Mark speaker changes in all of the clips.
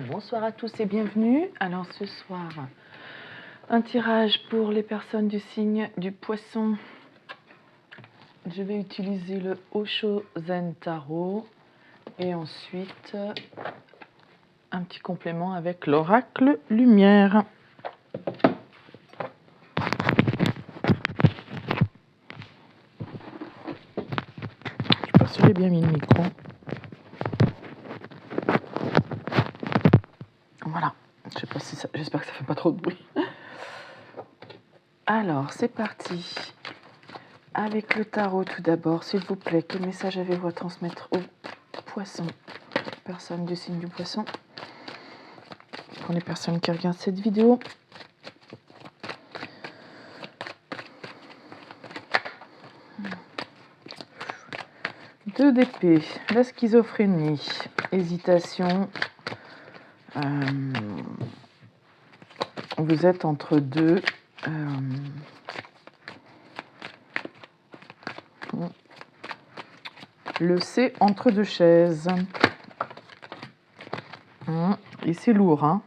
Speaker 1: Bonsoir à tous et bienvenue. Alors ce soir, un tirage pour les personnes du signe du poisson. Je vais utiliser le Osho Zen Tarot et ensuite un petit complément avec l'oracle lumière. Je sais pas si j'ai bien mis le micro. Voilà. Je sais pas si ça, j'espère que ça fait pas trop de bruit. Alors c'est parti. Avec le tarot tout d'abord, s'il vous plaît, quel message avez-vous à transmettre au poisson? Personne du signe du poisson. Pour les personnes qui regardent cette vidéo. Deux d'épée, la schizophrénie, hésitation. Vous êtes entre deux. Le C entre deux chaises. Et c'est lourd, hein.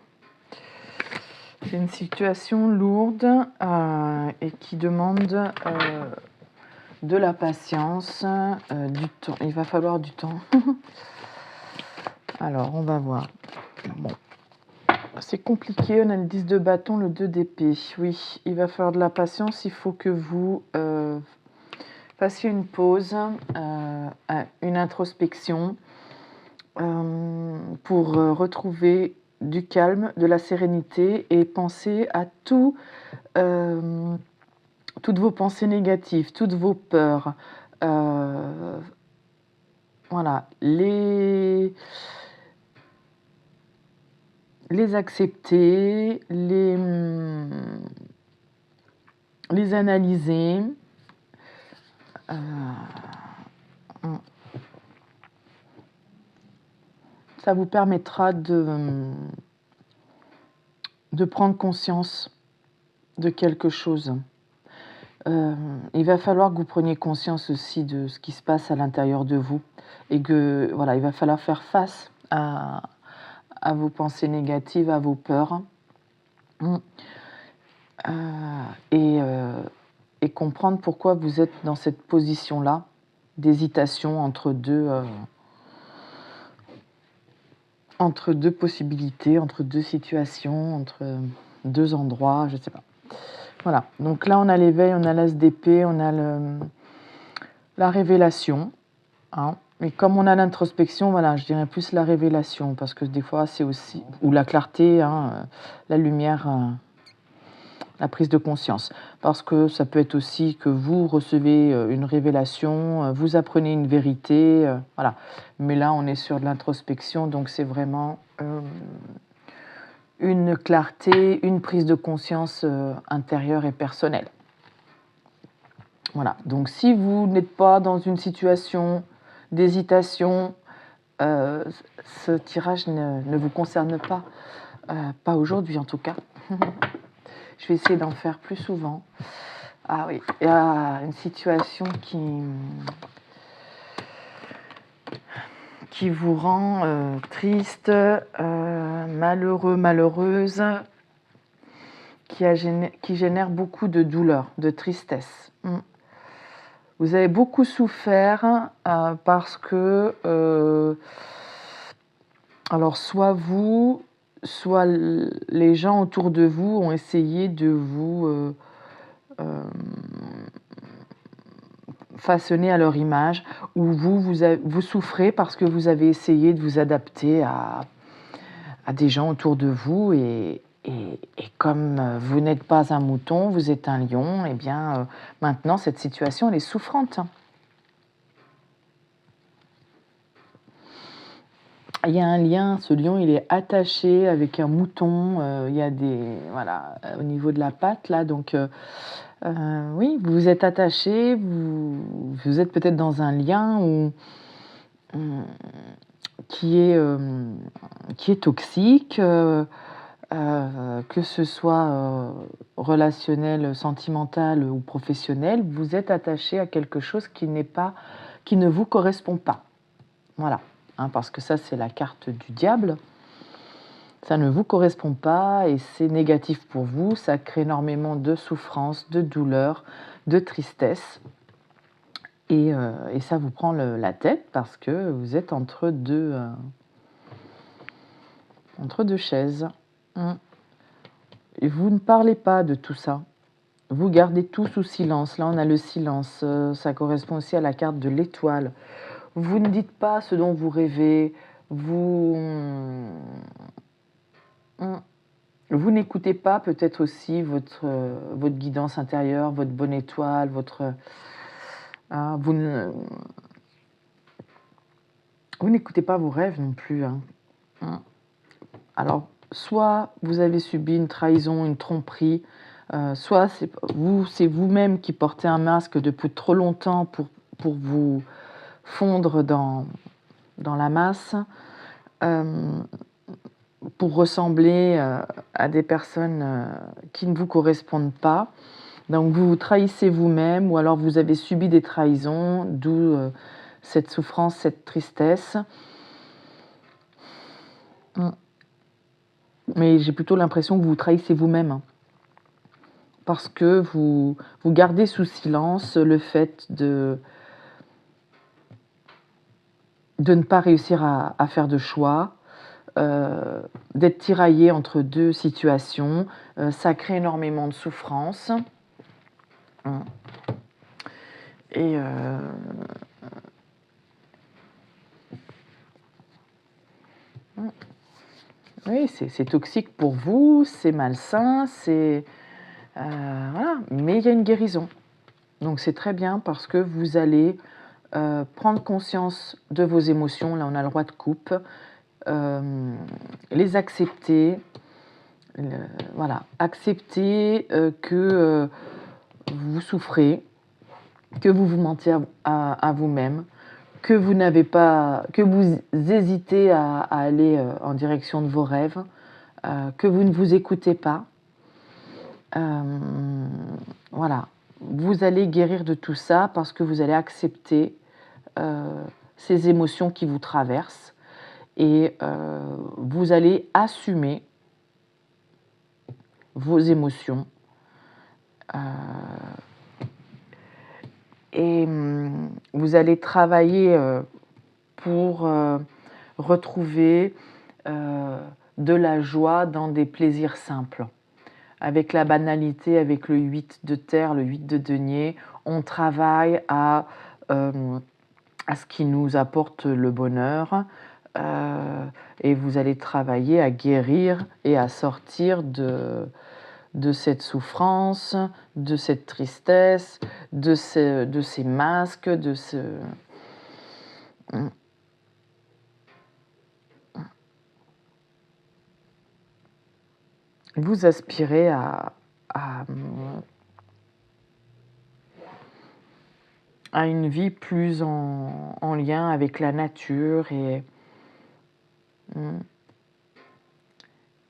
Speaker 1: C'est une situation lourde et qui demande de la patience, du temps. Il va falloir du temps. Alors, on va voir. Bon. C'est compliqué, on a le 10 de bâton, le 2 d'épée. Oui, il va falloir de la patience, il faut que vous fassiez une pause, une introspection pour retrouver du calme, de la sérénité et penser à toutes vos pensées négatives, toutes vos peurs. Voilà, les accepter, les analyser. Ça vous permettra de prendre conscience de quelque chose. Il va falloir que vous preniez conscience aussi de ce qui se passe à l'intérieur de vous et que voilà, il va falloir faire face à vos pensées négatives, à vos peurs et comprendre pourquoi vous êtes dans cette position-là d'hésitation entre deux possibilités, entre deux situations, entre deux endroits, je ne sais pas. Voilà, donc là on a l'éveil, on a l'as d'épée, on a la révélation. Hein. Mais comme on a l'introspection, voilà, je dirais plus la révélation, parce que des fois c'est aussi, ou la clarté, hein, la lumière, la prise de conscience. Parce que ça peut être aussi que vous recevez une révélation, vous apprenez une vérité, voilà. Mais là on est sur de l'introspection, donc c'est vraiment une clarté, une prise de conscience intérieure et personnelle. Voilà, donc si vous n'êtes pas dans une situation d'hésitation, ce tirage ne vous concerne pas, pas aujourd'hui en tout cas. Je vais essayer d'en faire plus souvent. Ah oui, il y a une situation qui vous rend triste, malheureux, malheureuse, qui génère beaucoup de douleur, de tristesse. Vous avez beaucoup souffert parce que, alors soit vous, soit les gens autour de vous ont essayé de vous façonner à leur image, ou vous souffrez parce que vous avez essayé de vous adapter à des gens autour de vous et comme vous n'êtes pas un mouton, vous êtes un lion, et bien maintenant cette situation elle est souffrante. Il y a un lien, ce lion il est attaché avec un mouton, il y a voilà, au niveau de la patte là, donc oui, vous vous êtes attaché, vous êtes peut-être dans un lien qui est toxique, que ce soit relationnel, sentimental ou professionnel, vous êtes attaché à quelque chose qui ne vous correspond pas. Voilà, hein, parce que ça c'est la carte du diable. ça ne vous correspond pas et c'est négatif pour vous, ça crée énormément de souffrance, de douleur, de tristesse et ça vous prend la tête parce que vous êtes entre deux chaises. Et vous ne parlez pas de tout ça. Vous gardez tout sous silence. Là, on a le silence. Ça correspond aussi à la carte de l'étoile. Vous ne dites pas ce dont vous rêvez. Vous n'écoutez pas peut-être aussi votre guidance intérieure, votre bonne étoile, vous n'écoutez pas vos rêves non plus. Alors, soit vous avez subi une trahison, une tromperie, soit c'est vous-même qui portez un masque depuis trop longtemps pour vous fondre dans la masse, pour ressembler à des personnes qui ne vous correspondent pas. Donc vous vous trahissez vous-même ou alors vous avez subi des trahisons, d'où cette souffrance, cette tristesse. Mais j'ai plutôt l'impression que vous vous trahissez vous-même. Parce que vous gardez sous silence le fait de ne pas réussir à faire de choix, d'être tiraillé entre deux situations. Ça crée énormément de souffrance. Et oui, c'est toxique pour vous, c'est malsain, voilà. Mais il y a une guérison. Donc c'est très bien parce que vous allez prendre conscience de vos émotions. Là, on a le roi de coupe. Les accepter. Voilà. Accepter que vous souffrez, que vous vous mentiez à vous-même, que vous hésitez à aller en direction de vos rêves, que vous ne vous écoutez pas. Voilà. Vous allez guérir de tout ça parce que vous allez accepter ces émotions qui vous traversent et vous allez assumer vos émotions et vous allez travailler pour retrouver de la joie dans des plaisirs simples. Avec la banalité, avec le 8 de terre, le 8 de denier, on travaille à ce qui nous apporte le bonheur et vous allez travailler à guérir et à sortir de cette souffrance, de cette tristesse, de ces masques, Vous aspirez à une vie plus en lien avec la nature et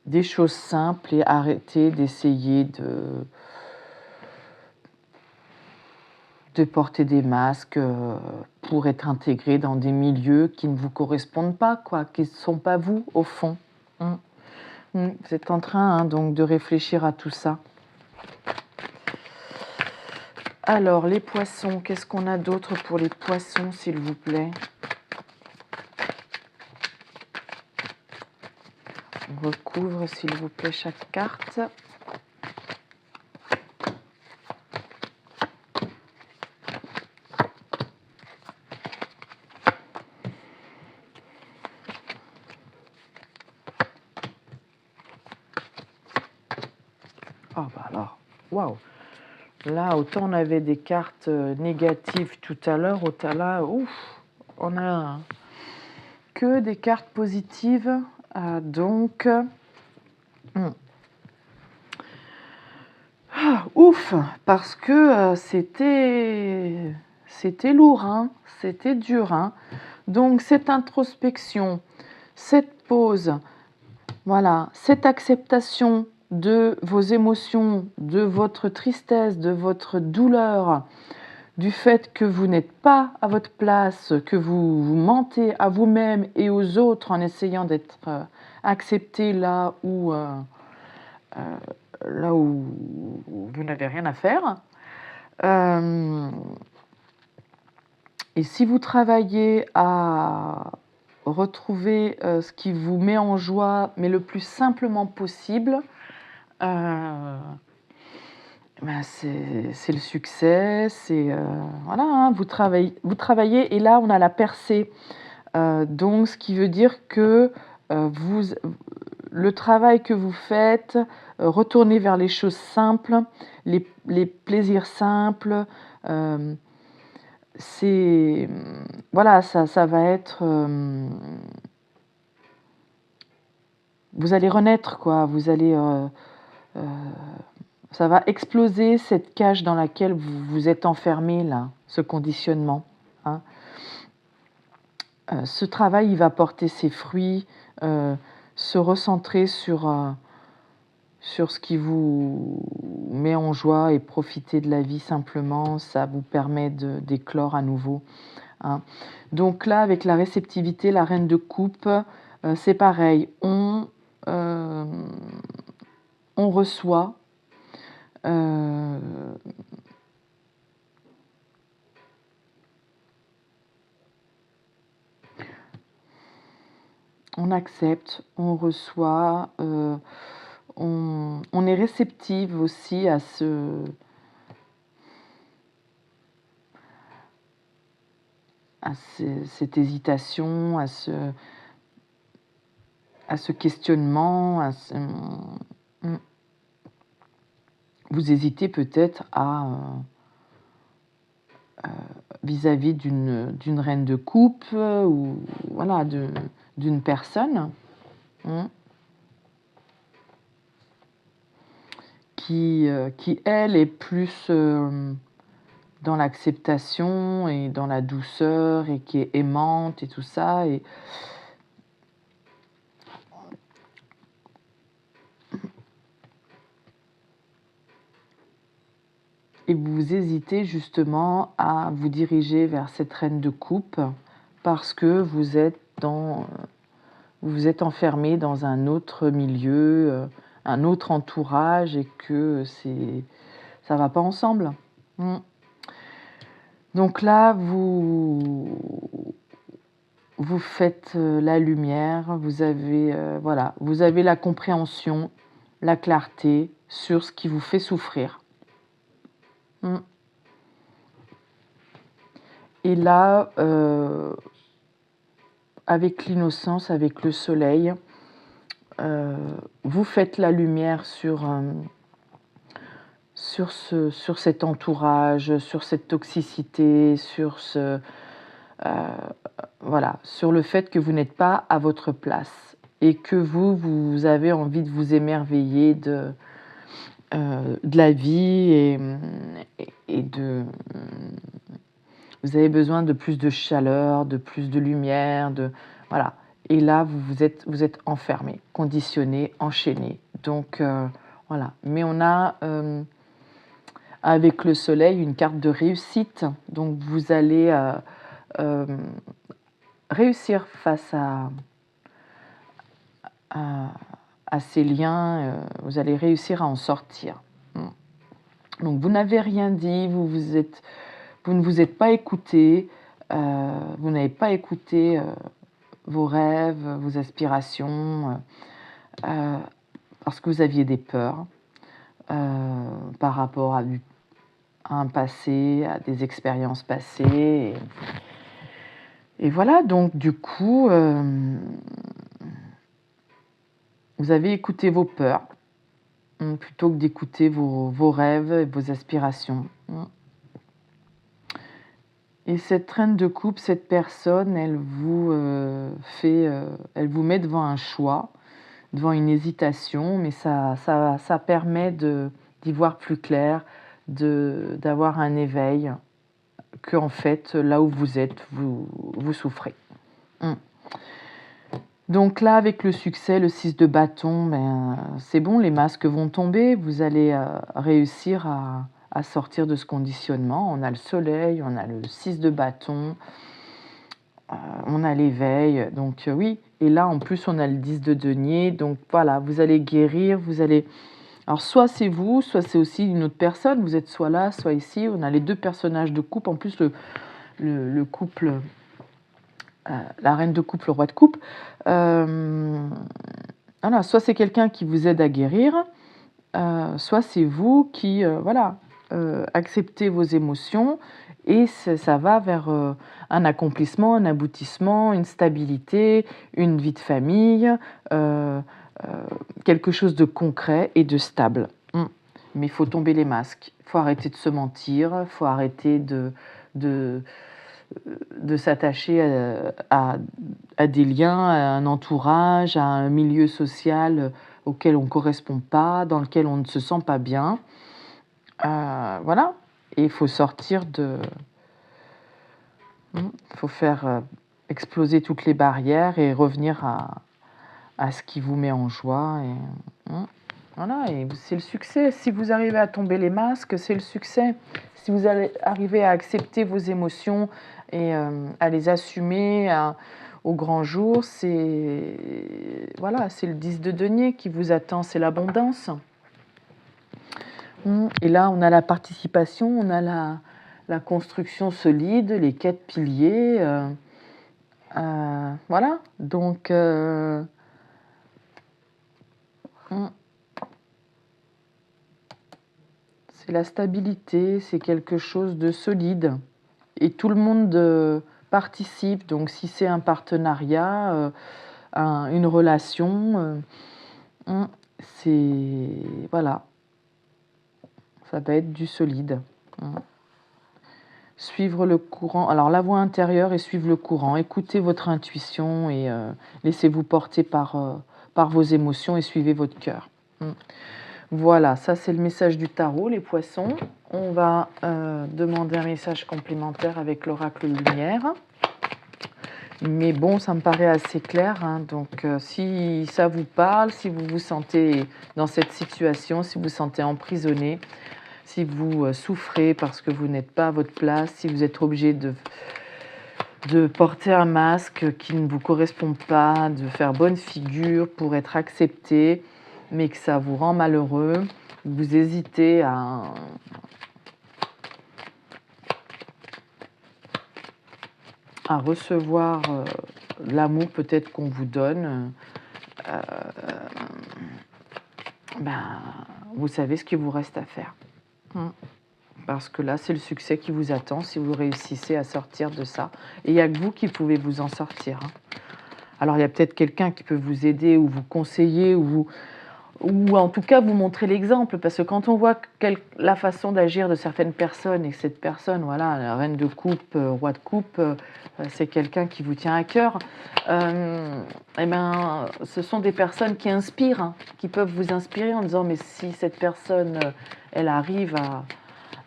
Speaker 1: des choses simples et arrêter d'essayer de porter des masques pour être intégré dans des milieux qui ne vous correspondent pas, quoi, qui ne sont pas vous au fond. Vous êtes en train donc de réfléchir à tout ça. Alors, les poissons, qu'est-ce qu'on a d'autre pour les poissons, s'il vous plaît? On recouvre, s'il vous plaît, chaque carte. Oh, bah alors, waouh! Là, autant on avait des cartes négatives tout à l'heure, autant là, ouf, on a que des cartes positives. Donc, ouf, parce que c'était lourd, c'était dur. Donc, cette introspection, cette pause, voilà, cette acceptation de vos émotions, de votre tristesse, de votre douleur, du fait que vous n'êtes pas à votre place, que vous mentez à vous-même et aux autres en essayant d'être accepté là où vous n'avez rien à faire. Et si vous travaillez à retrouver ce qui vous met en joie, mais le plus simplement possible, c'est le succès, voilà, hein, vous travaillez et là on a la percée. Donc ce qui veut dire que le travail que vous faites, retournez vers les choses simples, les plaisirs simples, voilà, ça va être, vous allez renaître, quoi, vous allez, ça va exploser cette cage dans laquelle vous êtes enfermé, là, ce conditionnement, hein. Ce travail, il va porter ses fruits, se recentrer sur ce qui vous met en joie et profiter de la vie simplement, ça vous permet d'éclore à nouveau, hein. Donc là, avec la réceptivité, la reine de coupe, c'est pareil, on reçoit, on accepte, on reçoit, on est réceptive aussi à cette hésitation, à ce questionnement, vous hésitez peut-être vis-à-vis d'une reine de coupe ou voilà, d'une personne, qui elle est plus dans l'acceptation et dans la douceur et qui est aimante et tout ça, et vous hésitez justement à vous diriger vers cette reine de coupe parce que vous êtes enfermé dans un autre milieu, un autre entourage et que ça va pas ensemble. Donc là, vous faites la lumière, vous avez la compréhension, la clarté sur ce qui vous fait souffrir. Et là, avec l'innocence, avec le soleil, vous faites la lumière sur cet entourage, sur cette toxicité, sur sur le fait que vous n'êtes pas à votre place et que vous avez envie de vous émerveiller de la vie et vous avez besoin de plus de chaleur, de plus de lumière, voilà. Et là, vous êtes enfermé, conditionné, enchaîné. Donc, voilà. Mais on a, avec le soleil, une carte de réussite. Donc, vous allez réussir face à ces liens. Vous allez réussir à en sortir. Donc, vous n'avez rien dit, vous ne vous êtes pas écouté, vous n'avez pas écouté vos rêves, vos aspirations, parce que vous aviez des peurs par rapport à un passé, à des expériences passées. Et voilà, donc du coup, vous avez écouté vos peurs plutôt que d'écouter vos rêves et vos aspirations. Et cette reine de coupe, cette personne, elle vous met devant un choix, devant une hésitation, mais ça permet d'y voir plus clair, d'avoir un éveil, que en fait, là où vous êtes, vous souffrez. Donc là, avec le succès, le 6 de bâton, c'est bon, les masques vont tomber, vous allez réussir à sortir de ce conditionnement. On a le soleil, on a le 6 de bâton, on a l'éveil, donc oui. Et là, en plus, on a le 10 de denier. Donc voilà, vous allez guérir, vous allez... Alors, soit c'est vous, soit c'est aussi une autre personne. Vous êtes soit là, soit ici. On a les deux personnages de couple. En plus, le couple, la reine de couple, le roi de couple. Voilà, soit c'est quelqu'un qui vous aide à guérir, soit c'est vous qui, acceptez vos émotions et ça va vers un accomplissement, un aboutissement, une stabilité, une vie de famille, quelque chose de concret et de stable. Mais il faut tomber les masques, il faut arrêter de se mentir, il faut arrêter de s'attacher à des liens, à un entourage, à un milieu social auquel on ne correspond pas, dans lequel on ne se sent pas bien. Voilà. Et il faut sortir de... Il faut faire exploser toutes les barrières et revenir à ce qui vous met en joie. Et, voilà, et c'est le succès. Si vous arrivez à tomber les masques, c'est le succès. Si vous arrivez à accepter vos émotions et à les assumer au grand jour, c'est le 10 de denier qui vous attend, c'est l'abondance. Et là, on a la participation, on a la construction solide, les 4 piliers. Voilà, donc... c'est la stabilité, c'est quelque chose de solide. Et tout le monde participe. Donc si c'est un partenariat, une relation, c'est... Voilà. Ça va être du solide. Suivre le courant. Alors la voix intérieure et suivre le courant. Écoutez votre intuition et laissez-vous porter par vos émotions et suivez votre cœur. Voilà, ça c'est le message du tarot, les poissons. On va demander un message complémentaire avec l'oracle lumière. Mais bon, ça me paraît assez clair. Donc si ça vous parle, si vous vous sentez dans cette situation, si vous vous sentez emprisonné, si vous souffrez parce que vous n'êtes pas à votre place, si vous êtes obligé de porter un masque qui ne vous correspond pas, de faire bonne figure pour être accepté, mais que ça vous rend malheureux, vous hésitez à recevoir l'amour peut-être qu'on vous donne, vous savez ce qu'il vous reste à faire. Parce que là, c'est le succès qui vous attend si vous réussissez à sortir de ça. Et il n'y a que vous qui pouvez vous en sortir. Alors, il y a peut-être quelqu'un qui peut vous aider ou vous conseiller ou en tout cas vous montrer l'exemple, parce que quand on voit la façon d'agir de certaines personnes et que cette personne, voilà, la reine de coupe, roi de coupe, c'est quelqu'un qui vous tient à cœur, ce sont des personnes qui inspirent, qui peuvent vous inspirer en disant mais si cette personne, elle arrive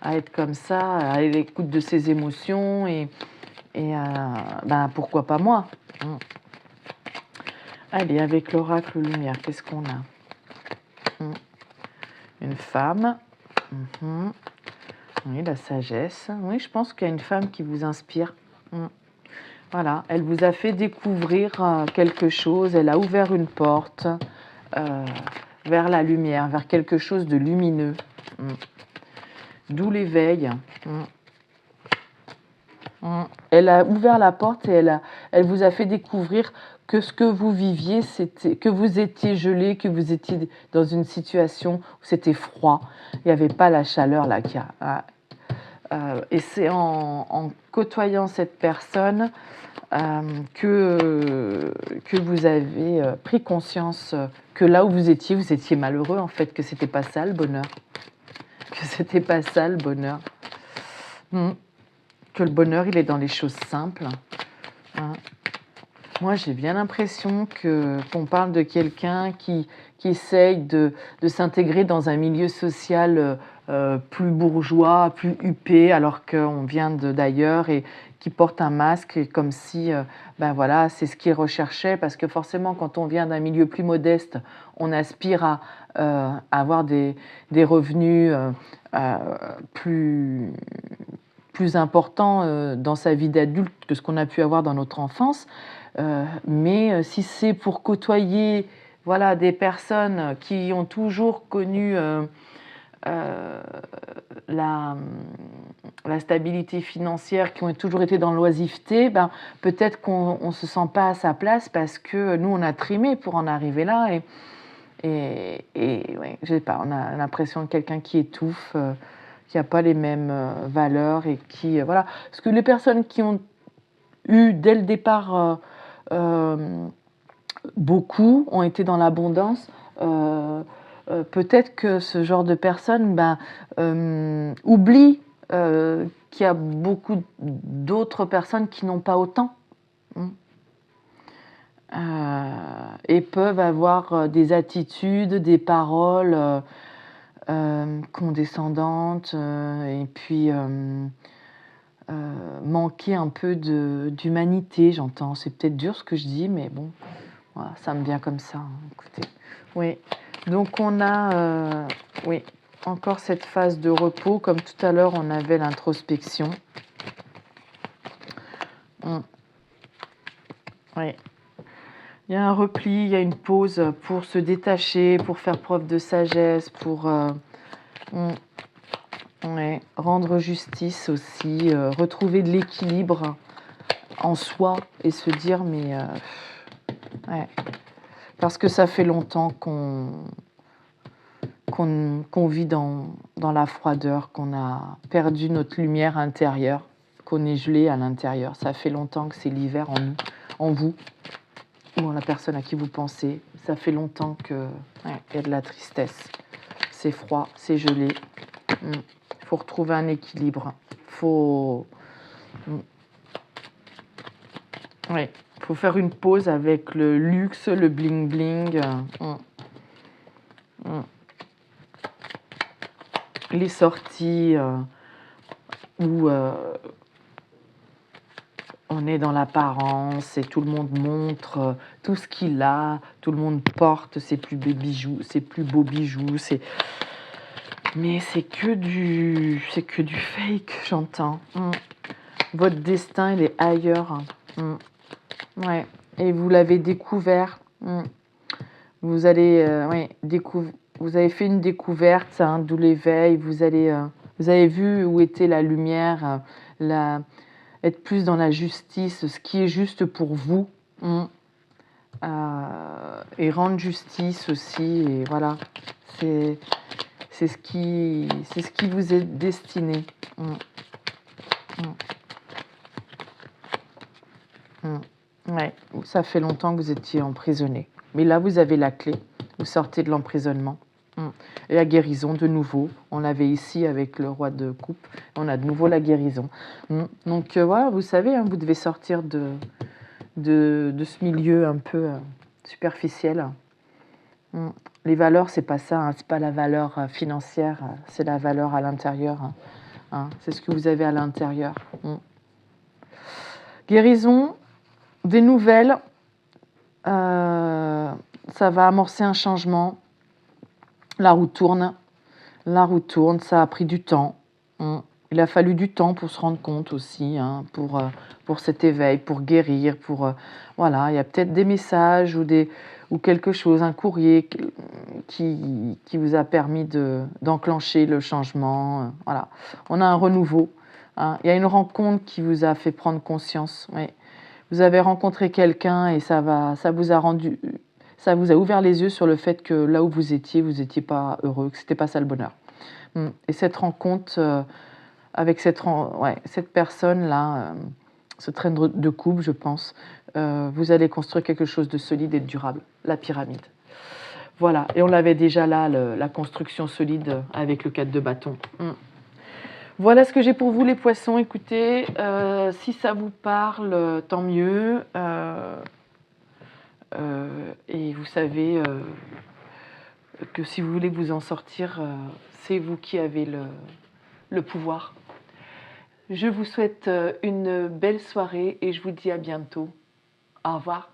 Speaker 1: à être comme ça, à l'écoute de ses émotions et pourquoi pas moi. Allez, avec l'oracle lumière, qu'est-ce qu'on a? Une femme. Oui, la sagesse. Oui, je pense qu'il y a une femme qui vous inspire. Voilà, elle vous a fait découvrir quelque chose, elle a ouvert une porte vers la lumière, vers quelque chose de lumineux. D'où l'éveil. Elle a ouvert la porte et elle vous a fait découvrir que ce que vous viviez, c'était que vous étiez gelé, que vous étiez dans une situation où c'était froid. Il n'y avait pas la chaleur là qu'il y a. Et c'est en côtoyant cette personne que vous avez pris conscience que là où vous étiez malheureux, en fait, que c'était pas ça le bonheur. Que c'était pas ça le bonheur. Que le bonheur, il est dans les choses simples. Moi, j'ai bien l'impression qu'on parle de quelqu'un qui essaye de s'intégrer dans un milieu social plus bourgeois, plus huppé, alors qu'on vient d'ailleurs et qui portent un masque, et comme si, ben voilà, c'est ce qu'ils recherchaient, parce que forcément, quand on vient d'un milieu plus modeste, on aspire à avoir des revenus plus importants dans sa vie d'adulte que ce qu'on a pu avoir dans notre enfance. Mais si c'est pour côtoyer, voilà, des personnes qui ont toujours connu la stabilité financière, qui ont toujours été dans l'oisiveté, ben, peut-être qu'on ne se sent pas à sa place, parce que nous, on a trimé pour en arriver là. Et ouais, je sais pas, on a l'impression de quelqu'un qui étouffe, qui n'a pas les mêmes valeurs, et qui, voilà. Parce que les personnes qui ont eu dès le départ beaucoup, ont été dans l'abondance, peut-être que ce genre de personnes oublient qu'il y a beaucoup d'autres personnes qui n'ont pas autant. Et peuvent avoir des attitudes, des paroles condescendantes, et puis manquer un peu d'humanité, j'entends. C'est peut-être dur ce que je dis, mais bon, voilà, ça me vient comme ça, hein, écoutez. Oui, donc on a oui, encore cette phase de repos, comme tout à l'heure on avait l'introspection. Oui. Il y a un repli, il y a une pause pour se détacher, pour faire preuve de sagesse, pour rendre justice aussi, retrouver de l'équilibre en soi, et se dire, mais ouais, parce que ça fait longtemps qu'on vit dans la froideur, qu'on a perdu notre lumière intérieure, qu'on est gelé à l'intérieur. Ça fait longtemps que c'est l'hiver en nous, en vous, ou en la personne à qui vous pensez. Ça fait longtemps qu'il y a de la tristesse. C'est froid, c'est gelé. Il faut retrouver un équilibre. Faut faire une pause avec le luxe, le bling-bling. Les sorties où on est dans l'apparence et tout le monde montre tout ce qu'il a, tout le monde porte ses plus beaux bijoux, mais c'est que du fake, j'entends. Votre destin, il est ailleurs. Ouais. Et vous l'avez découvert. Vous allez vous avez fait une découverte, d'où l'éveil. Vous avez vu où était la lumière, être plus dans la justice, ce qui est juste pour vous, et rendre justice aussi. Et voilà, c'est ce qui vous est destiné. Ouais, ça fait longtemps que vous étiez emprisonné, mais là vous avez la clé. Vous sortez de l'emprisonnement. Et la guérison, de nouveau, on l'avait ici avec le roi de coupe, on a de nouveau la guérison. Donc voilà, vous savez, vous devez sortir de ce milieu un peu superficiel. Les valeurs, c'est pas ça, c'est pas la valeur financière, c'est la valeur à l'intérieur. C'est ce que vous avez à l'intérieur. Guérison, des nouvelles, ça va amorcer un changement. La roue tourne, ça a pris du temps. Il a fallu du temps pour se rendre compte aussi, pour cet éveil, pour guérir, voilà, il y a peut-être des messages ou quelque chose, un courrier qui vous a permis d'enclencher le changement. Voilà, on a un renouveau. Il y a une rencontre qui vous a fait prendre conscience. Oui. Vous avez rencontré quelqu'un et ça vous a ouvert les yeux sur le fait que là où vous étiez pas heureux, que c'était pas ça le bonheur. Et cette rencontre avec cette personne-là, ce train de couple, je pense, vous allez construire quelque chose de solide et de durable, la pyramide. Voilà, et on l'avait déjà là, la construction solide avec le 4 de bâton. Voilà ce que j'ai pour vous, les poissons. Écoutez, si ça vous parle, tant mieux. Et vous savez que si vous voulez vous en sortir, c'est vous qui avez le pouvoir. Je vous souhaite une belle soirée et je vous dis à bientôt. Au revoir.